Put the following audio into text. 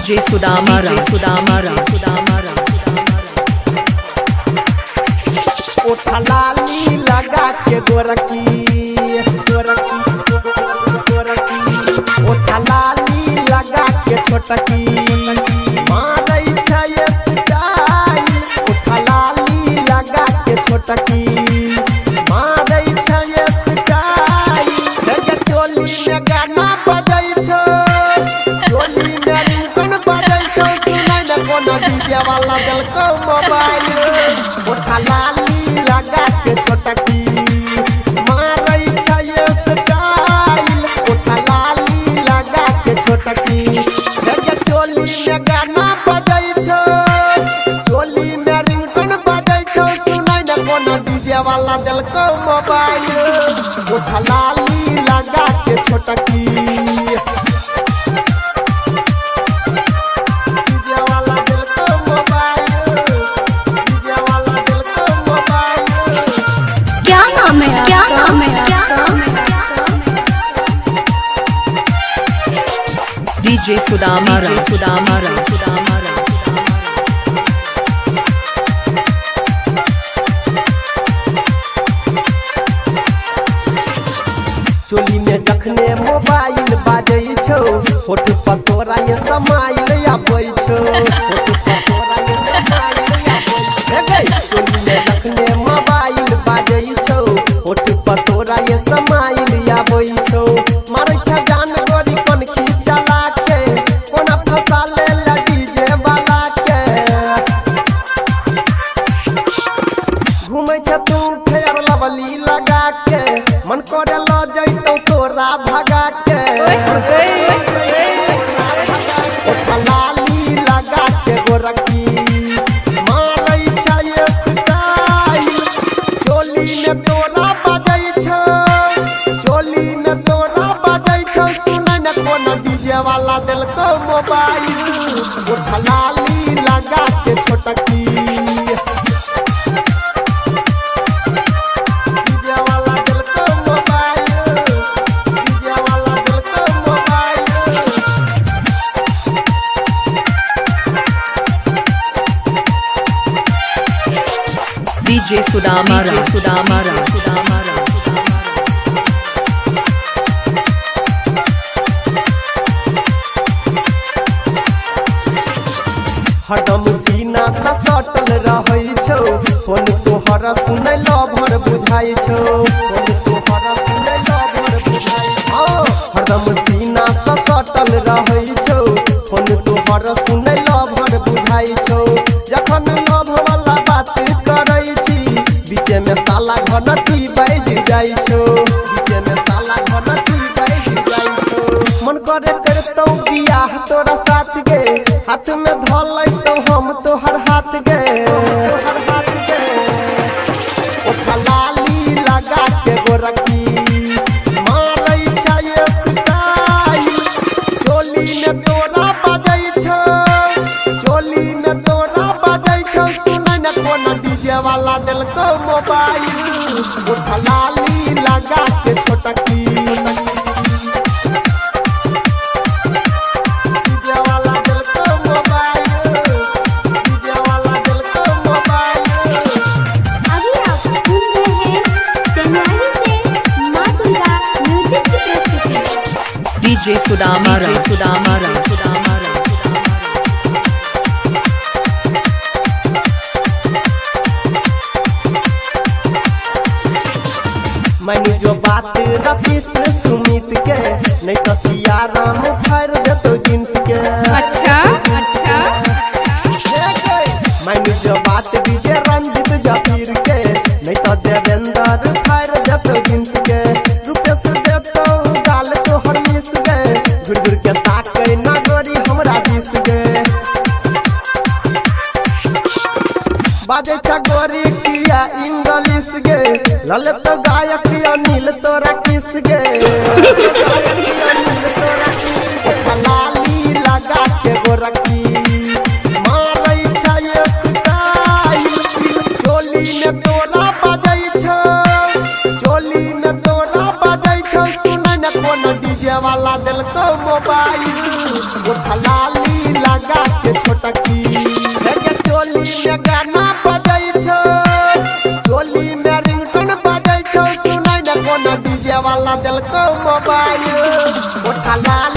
DJ Sudamara, Sudamara, Sudamara, उठलाली लगा के गोरकी गोरकी गोरकी उठलाली लगा के छोटकी मारै छै स्टाइल उठलाली लगा के छोटकी मारै छै स्टाइल लगे टोली में गाना बजै छो टोली में रिंगटोन बजै छो सुनै न कोनो डीजे वाला देलको मोबाइल उठलाली लगा के छोटकी मारै छै स्टाइल उठलाली लगा के छोटकी लगे टोली में गाना बजै छो टोली में रिंगटोन बजै छो सुनै न कोनो डीजे वाला देलको मोबाइल उठलाली लगा के छोटकी DJ Sudamara, Sudamara, Sudamara, चोली में जखने मोबाइल बाजै छौ होठ पर तोरा ये समाइल आबै छौ होठ पर तोरा ये समाइल आबै छौ चोली में जखने मोबाइल बाजै छौ होठ पर तोरा ये समाइल आबै छौ मारै छ जान गोरी कोन खींचला के कोना फसा ले डीजे वाला के घुमै छ तू फेर लवली लगा के मन करे ल जइतौ तोरा भगा के उठलाली लगा के गोरकी मारै छै स्टाइल चोली में तोरा बजै छौ चोली में तोरा बजै छौ सुनै न कोनो डीजे वाला देलको मोबाइल उठलाली लगा के छोटकी DJ Sudamara, Sudamara, Sudamara, हरदम सीना सा सटल रहै छौ फोन तोहर सुनै लभर बुझाइ छौ फोन तोहर सुनै लभर बुझाइ छौ हरदम सीना सा सटल रहै छौ फोन तोहर सुनै लभर बुझाइ छौ जखन लभ वाला बात करै छी बीच में साला घनटी बाज जाइ छौ बीच में साला घनटी बाज जाइ छौ मन करे करतौ बियाह तोरा साथ गे हाथ में धलै तो हम तोहर हाथ गे तोहर हाथ गे उठलाली लगा के गोरकी मारै छै स्टाइल चोली में तोरा बजै छौ चोली में तोरा बजै छौ सुनै न कोनो डीजे वाला देलको मोबाइल उठलाली लगा के छोटकी DJ Sudamara, Sudamara, Sudamara, मैंने जो बात रखी से सुमित के नहीं तो सियाराम भर देतो जींस के अच्छा अच्छा मैंने जो बात विजय रंजित जफीर के नहीं तो देवेंद्र भर देतो जींस के रुपेश देतो गाल तो हर मिस गए घुर घुर के ताकै ना गोरी हमरा दिस गए बाजे छ गोरी किया इंग्लिश गे ललित गायक अनिल तोरा किस गे उठलाली लगा के गोरकी मारै छै स्टाइल चोली में तोरा बजै छौ चोली में तोरा बजै छौ सुनै न कोनो डीजे वाला देलको मोबाइल उठलाली लगा पटकी चोली में गाना बजाई छो चोली में रिंगटोन बजाई छो सुनाई न कोनो डीजे वाला दिल को मोबाइल उठा लाल